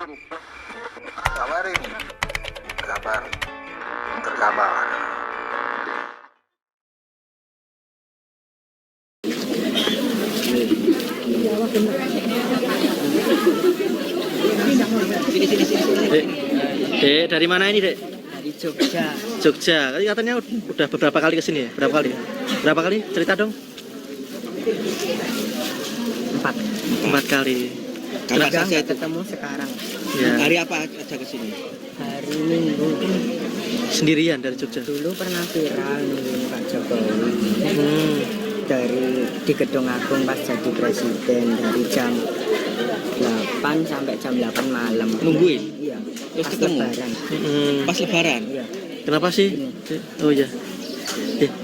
Kabar ini, kabar terkabar. Dek, dari mana ini, Dek? Dari Jogja. Jogja. Tadi katanya udah beberapa kali kesini ya? Berapa kali? Berapa kali? Cerita dong. 4. 4 kali. Kapan Kenapa? saya ketemu sekarang? Ya. Hari apa aja ke sini? Hari Minggu. Sendirian dari Jogja. Dulu pernah viral nungguin Pak Jokowi Hmm. di Gedung Agung pas jadi presiden dari jam 8 sampai jam 8 malam. Nungguin? Iya. Terus Pas ketemu? Lebaran. Hmm. Pas lebaran? Iya. Kenapa sih? Oh iya.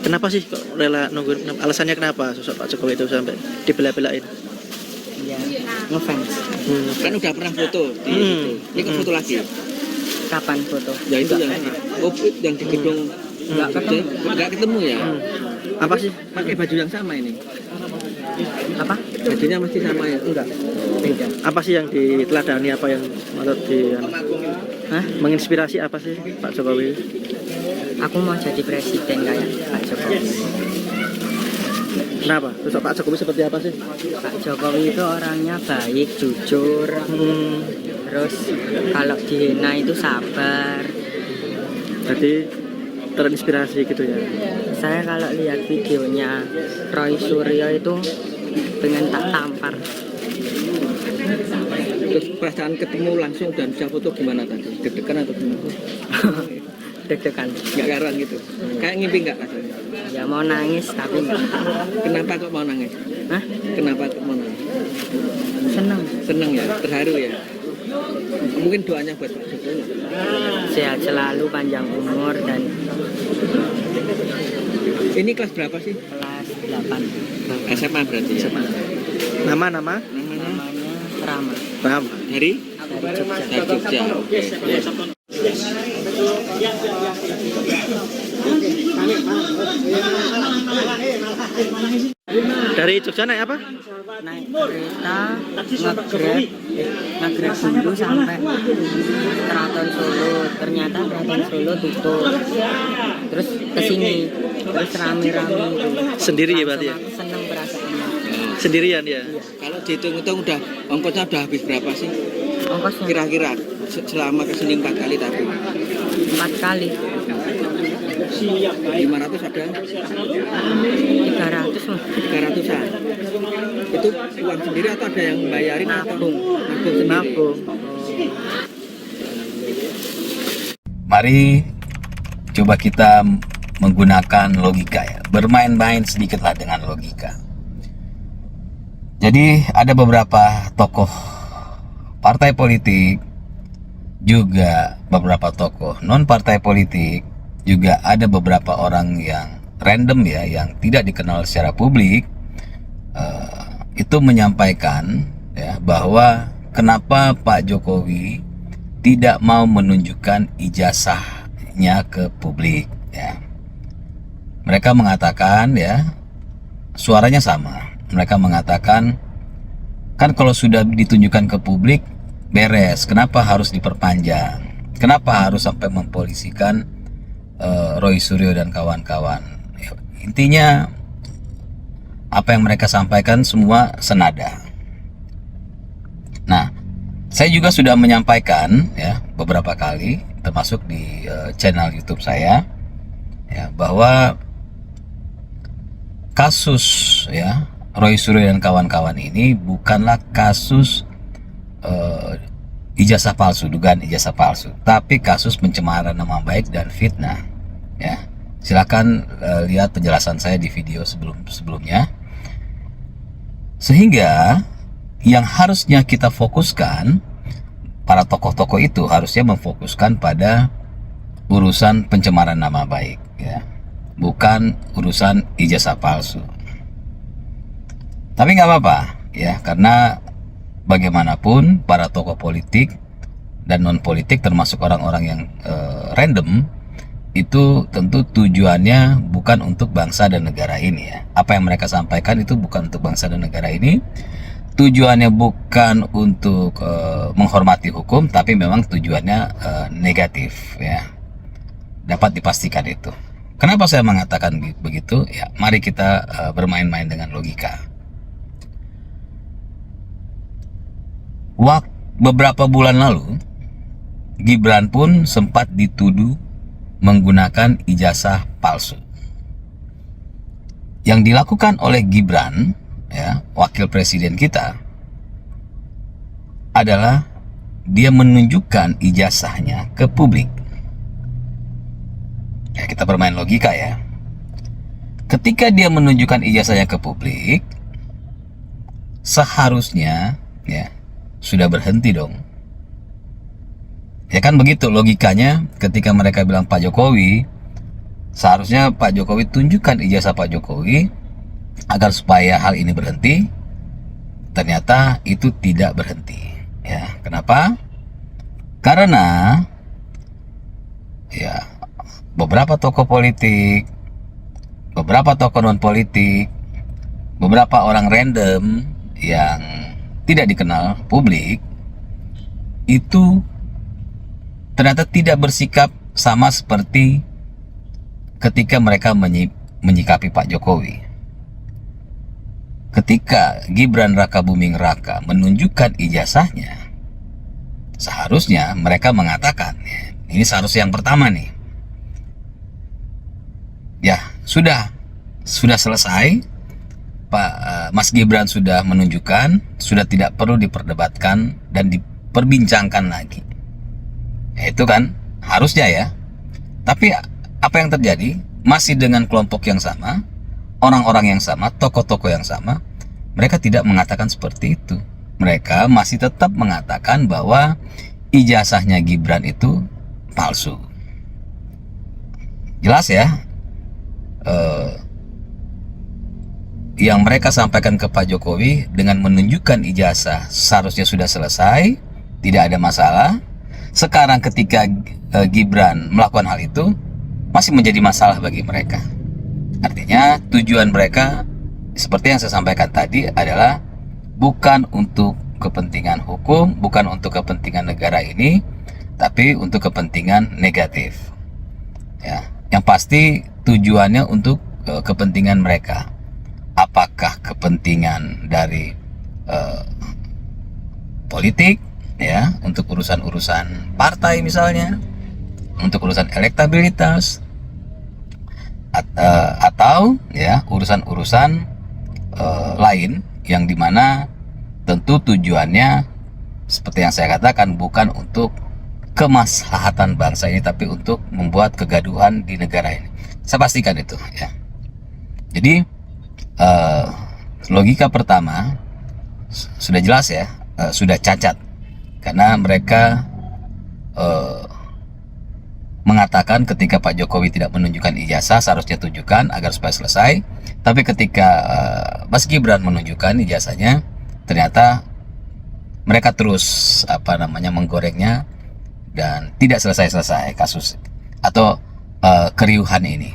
Kenapa sih kok rela nunggu? Alasannya kenapa sosok Pak Jokowi itu sampai dibela-belain? Iya. Ngefans. Kan udah pernah foto di Hmm. situ. Ini kan foto lagi. Kapan foto? Ya itu Enggak yang pernah. yang di gedung Enggak ketemu. Enggak ketemu ya? Apa sih? Pakai baju yang sama ini. Apa? Bajunya masih sama ya? Enggak. Beda. Apa sih yang diteladani? Apa yang menurut Hah? menginspirasi apa sih Pak Jokowi? Aku mau jadi presiden kayak Pak Jokowi. Kenapa? Sosok Pak Jokowi seperti apa sih? Pak Jokowi itu orangnya baik, jujur, terus kalau dihina itu sabar. Jadi terinspirasi gitu ya. Saya kalau lihat videonya Roy Suryo itu pengen tak tampar. Terus perasaan ketemu langsung dan bisa foto gimana tadi? Deg-degan atau gimana? Deg-degan. Enggak karuan gitu. Kayak ngimpi enggak rasanya? Ya mau nangis tapi enggak. Kenapa kok mau nangis? Hah? Kenapa kok mau nangis? Seneng. Seneng ya? Terharu ya? Mungkin doanya buat Pak Jokowi. Sehat selalu, panjang umur dan Ini kelas berapa sih? kelas 8. SMA berarti ya? Nama Namanya Namanya Rama. Ram. dari Dari Jogja. dari Jogja. Oke. Dari Jogja naik apa? Naik kereta ngegrab dulu sampai Keraton Solo. Ternyata Keraton Solo tutup. Terus kesini, terus rame-rame itu. Sendiri ya Langsung berarti ya? aku seneng perasaannya. Sendirian ya. Kalau dihitung-hitung udah ongkosnya udah habis berapa sih? Ongkosnya Kira-kira selama kesini 4 kali tadi 4 kali, 500 ada 300 mah. 300-an. Itu uang sendiri atau ada yang bayarin atau Nabung. nabung sendiri? Nabung. Mari coba kita menggunakan logika ya, bermain-main sedikitlah dengan logika. Jadi ada beberapa tokoh partai politik, juga beberapa tokoh non partai politik, juga ada beberapa orang yang random ya, yang tidak dikenal secara publik, itu menyampaikan ya bahwa kenapa Pak Jokowi tidak mau menunjukkan ijazahnya ke publik ya. Mereka mengatakan ya, suaranya sama. Mereka mengatakan kan kalau sudah ditunjukkan ke publik beres, kenapa harus diperpanjang? Kenapa harus sampai mempolisikan Roy Suryo dan kawan-kawan? Ya, intinya apa yang mereka sampaikan semua senada. Nah, saya juga sudah menyampaikan ya beberapa kali, termasuk di channel YouTube saya, ya, bahwa kasus ya Roy Suryo dan kawan-kawan ini bukanlah kasus ijazah palsu, dugaan ijazah palsu, tapi kasus pencemaran nama baik dan fitnah. Ya, silakan lihat penjelasan saya di video sebelumnya. Sehingga yang harusnya kita fokuskan, para tokoh-tokoh itu harusnya memfokuskan pada urusan pencemaran nama baik, ya, bukan urusan ijazah palsu. Tapi nggak apa-apa ya, karena bagaimanapun para tokoh politik dan non politik, termasuk orang-orang yang random, itu tentu tujuannya bukan untuk bangsa dan negara ini ya. Apa yang mereka sampaikan itu bukan untuk bangsa dan negara ini, tujuannya bukan untuk menghormati hukum, tapi memang tujuannya negatif ya. Dapat dipastikan itu. Kenapa saya mengatakan begitu? Ya, mari kita bermain-main dengan logika. Beberapa bulan lalu, Gibran pun sempat dituduh menggunakan ijazah palsu. Yang dilakukan oleh Gibran, ya, wakil presiden kita, adalah dia menunjukkan ijazahnya ke publik. Ya, kita bermain logika ya. Ketika dia menunjukkan ijazahnya ke publik, seharusnya ya sudah berhenti dong. Ya kan begitu logikanya, ketika mereka bilang Pak Jokowi, seharusnya Pak Jokowi tunjukkan ijazah Pak Jokowi agar supaya hal ini berhenti. Ternyata itu tidak berhenti. Ya, kenapa? Karena ya beberapa tokoh politik, beberapa tokoh non politik, beberapa orang random yang tidak dikenal publik itu ternyata tidak bersikap sama seperti ketika mereka menyikapi Pak Jokowi. Ketika Gibran Rakabuming Raka menunjukkan ijazahnya, seharusnya mereka mengatakan, ini seharusnya yang pertama nih, ya sudah selesai, Mas Gibran sudah menunjukkan, sudah tidak perlu diperdebatkan dan diperbincangkan lagi. Ya, itu kan harusnya ya. Tapi apa yang terjadi? Masih dengan kelompok yang sama, orang-orang yang sama, tokoh-tokoh yang sama, mereka tidak mengatakan seperti itu. Mereka masih tetap mengatakan bahwa ijazahnya Gibran itu palsu. Jelas ya. Yang mereka sampaikan ke Pak Jokowi dengan menunjukkan ijazah seharusnya sudah selesai, tidak ada masalah. Sekarang ketika Gibran melakukan hal itu, masih menjadi masalah bagi mereka. Artinya tujuan mereka seperti yang saya sampaikan tadi adalah bukan untuk kepentingan hukum, bukan untuk kepentingan negara ini, tapi untuk kepentingan negatif. Ya, yang pasti tujuannya untuk kepentingan mereka. Apakah kepentingan dari politik, ya, untuk urusan-urusan partai misalnya, untuk urusan elektabilitas, atau ya urusan-urusan lain yang dimana tentu tujuannya seperti yang saya katakan bukan untuk kemaslahatan bangsa ini, tapi untuk membuat kegaduhan di negara ini. Saya pastikan itu ya. Jadi logika pertama sudah jelas ya, sudah cacat karena mereka mengatakan ketika Pak Jokowi tidak menunjukkan ijazah seharusnya tunjukkan agar supaya selesai. Tapi ketika Mas Gibran menunjukkan ijazahnya, ternyata mereka terus menggorengnya dan tidak selesai-selesai kasus atau keriuhan ini.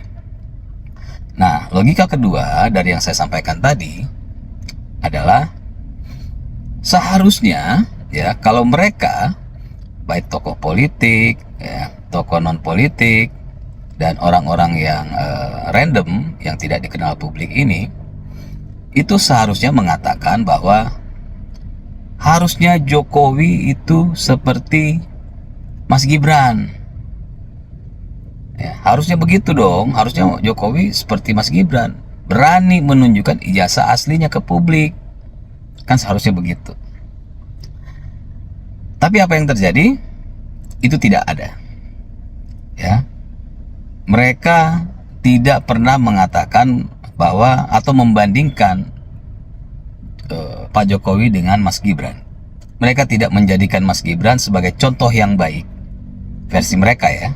Nah, logika kedua dari yang saya sampaikan tadi adalah seharusnya ya kalau mereka baik tokoh politik, ya, tokoh non politik, dan orang-orang yang random yang tidak dikenal publik ini, itu seharusnya mengatakan bahwa harusnya Jokowi itu seperti Mas Gibran. Ya, harusnya begitu dong. Harusnya Jokowi seperti Mas Gibran, berani menunjukkan ijazah aslinya ke publik. Kan seharusnya begitu. Tapi apa yang terjadi? Itu tidak ada. Ya. Mereka tidak pernah mengatakan bahwa atau membandingkan Pak Jokowi dengan Mas Gibran. Mereka tidak menjadikan Mas Gibran sebagai contoh yang baik versi mereka ya,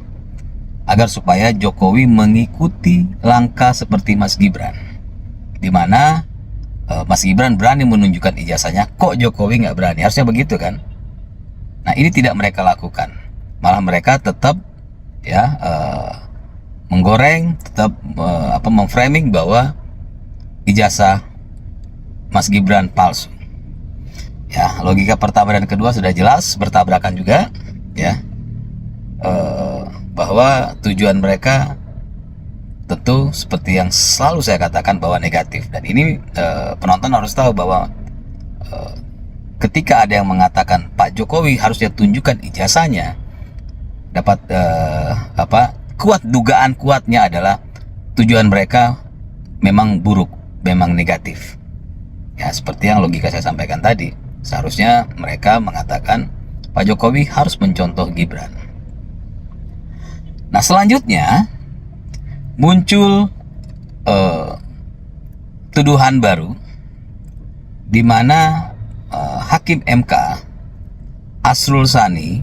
agar supaya Jokowi mengikuti langkah seperti Mas Gibran, di mana Mas Gibran berani menunjukkan ijazahnya, kok Jokowi nggak berani? Harusnya begitu kan? Nah, ini tidak mereka lakukan, malah mereka tetap ya menggoreng, tetap memframing bahwa ijazah Mas Gibran palsu. Ya, logika pertama dan kedua sudah jelas bertabrakan juga, ya. Bahwa tujuan mereka tentu seperti yang selalu saya katakan bahwa negatif. Dan ini penonton harus tahu bahwa ketika ada yang mengatakan Pak Jokowi harusnya tunjukkan ijazahnya, dapat kuat, dugaan kuatnya adalah tujuan mereka memang buruk, memang negatif. Ya, seperti yang logika saya sampaikan tadi, seharusnya mereka mengatakan Pak Jokowi harus mencontoh Gibran. Nah, selanjutnya muncul tuduhan baru di mana Hakim MK Asrul Sani,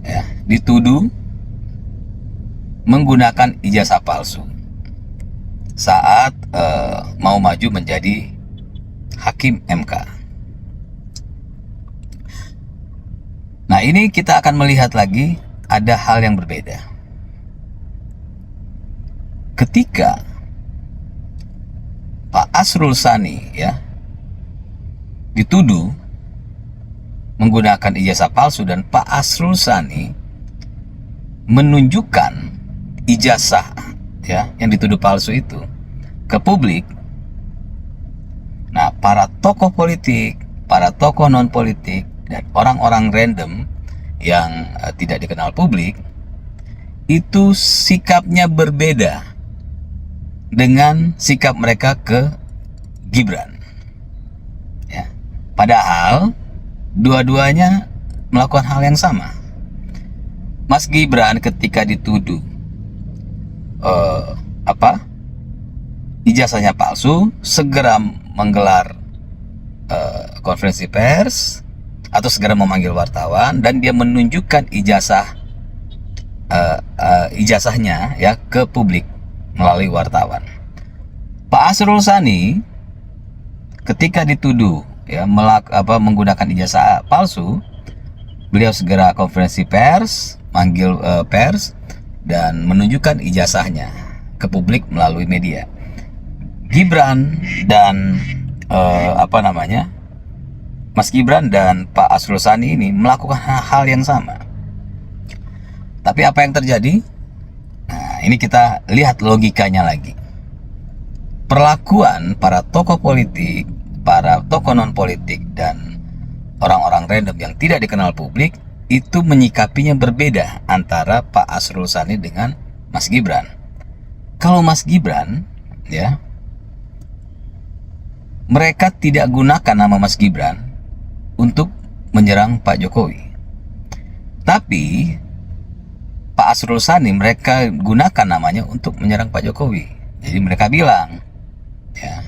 ya, dituduh menggunakan ijazah palsu saat mau maju menjadi Hakim MK. Nah, ini kita akan melihat lagi ada hal yang berbeda. Ketika Pak Asrul Sani, ya, dituduh menggunakan ijazah palsu dan Pak Asrul Sani menunjukkan ijazah, ya, yang dituduh palsu itu ke publik. Nah, para tokoh politik, para tokoh non politik, dan orang-orang random yang tidak dikenal publik itu sikapnya berbeda dengan sikap mereka ke Gibran, ya. Padahal dua-duanya melakukan hal yang sama. Mas Gibran ketika dituduh ijazahnya palsu, segera menggelar konferensi pers atau segera memanggil wartawan, dan dia menunjukkan ijazahnya, ya, ke publik melalui wartawan. Pak Asrul Sani ketika dituduh, ya, menggunakan ijazah palsu, beliau segera konferensi pers, manggil pers, dan menunjukkan ijazahnya ke publik melalui media. Gibran dan Mas Gibran dan Pak Asrul Sani ini melakukan hal yang sama. Tapi apa yang terjadi? Nah, ini kita lihat logikanya lagi. Perlakuan para tokoh politik, para tokoh non politik, dan orang-orang random yang tidak dikenal publik itu menyikapinya berbeda antara Pak Asrul Sani dengan Mas Gibran. Kalau Mas Gibran, ya, mereka tidak gunakan nama Mas Gibran untuk menyerang Pak Jokowi. Tapi Pak Asrul Sani mereka gunakan namanya untuk menyerang Pak Jokowi. Jadi mereka bilang, ya,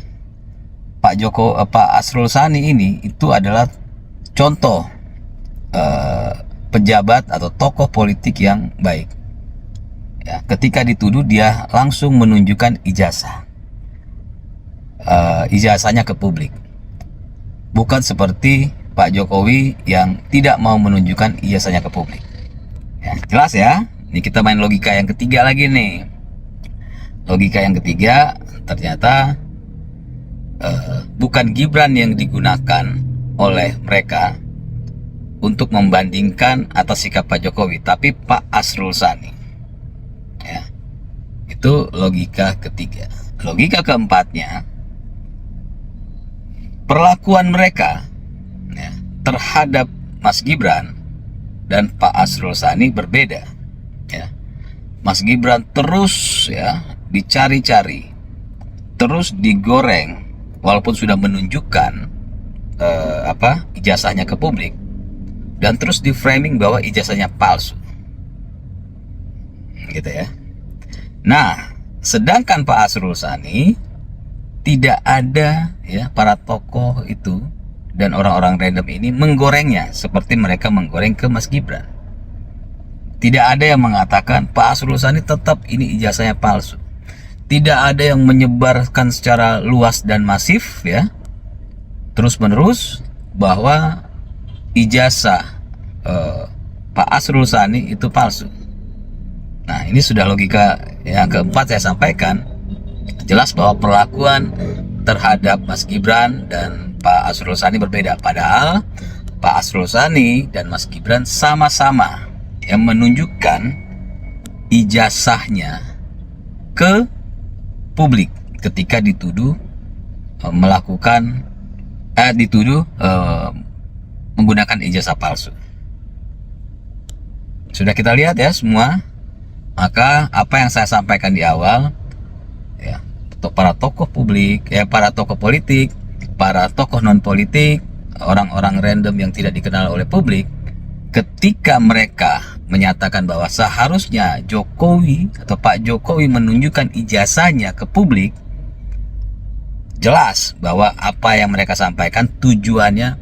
Pak Asrul Sani ini itu adalah contoh pejabat atau tokoh politik yang baik. Ya, ketika dituduh dia langsung menunjukkan ijazahnya ke publik. Bukan seperti Pak Jokowi yang tidak mau menunjukkan ijazahnya ke publik. Ya, jelas ya. Ini kita main logika yang ketiga lagi nih. Logika yang ketiga ternyata bukan Gibran yang digunakan oleh mereka untuk membandingkan atas sikap Pak Jokowi, tapi Pak Asrul Sani. Ya, itu logika ketiga. Logika keempatnya, perlakuan mereka, ya, terhadap Mas Gibran dan Pak Asrul Sani berbeda. Ya, Mas Gibran terus, ya, dicari-cari, terus digoreng, walaupun sudah menunjukkan ijazahnya ke publik, dan terus di framing bahwa ijazahnya palsu, gitu ya. Nah, sedangkan Pak Asrul Sani tidak ada, ya, para tokoh itu dan orang-orang random ini menggorengnya seperti mereka menggoreng ke Mas Gibran. Tidak ada yang mengatakan Pak Asrul Sani tetap ini ijazahnya palsu. Tidak ada yang menyebarkan secara luas dan masif, ya, terus-menerus bahwa ijazah Pak Asrul Sani itu palsu. Nah, ini sudah logika yang keempat saya sampaikan. Jelas bahwa perlakuan terhadap Mas Gibran dan Pak Asrul Sani berbeda. Padahal Pak Asrul Sani dan Mas Gibran sama-sama yang menunjukkan ijazahnya ke publik ketika dituduh menggunakan ijazah palsu. Sudah kita lihat ya semua. Maka apa yang saya sampaikan di awal ya, untuk para tokoh publik, para tokoh politik, para tokoh non politik, orang-orang random yang tidak dikenal oleh publik, ketika mereka menyatakan bahwa seharusnya Jokowi atau Pak Jokowi menunjukkan ijazahnya ke publik, jelas bahwa apa yang mereka sampaikan tujuannya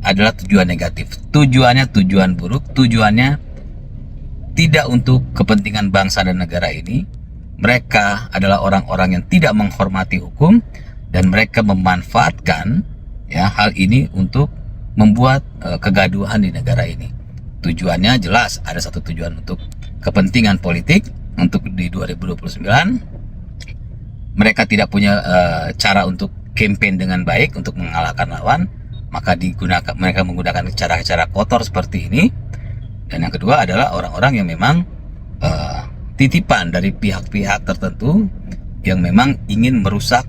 adalah tujuan negatif, tujuannya tujuan buruk, tujuannya tidak untuk kepentingan bangsa dan negara ini. Mereka adalah orang-orang yang tidak menghormati hukum dan mereka memanfaatkan ya hal ini untuk membuat kegaduhan di negara ini. Tujuannya jelas, ada satu tujuan untuk kepentingan politik untuk di 2029. Mereka tidak punya cara untuk campaign dengan baik untuk mengalahkan lawan, maka mereka menggunakan cara-cara kotor seperti ini. Dan yang kedua adalah orang-orang yang memang titipan dari pihak-pihak tertentu yang memang ingin merusak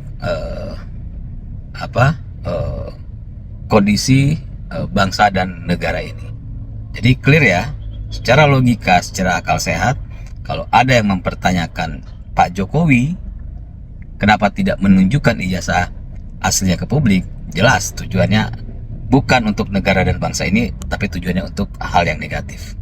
kondisi bangsa dan negara ini. Jadi clear ya, secara logika, secara akal sehat, kalau ada yang mempertanyakan Pak Jokowi kenapa tidak menunjukkan ijazah aslinya ke publik, jelas tujuannya bukan untuk negara dan bangsa ini, tapi tujuannya untuk hal yang negatif.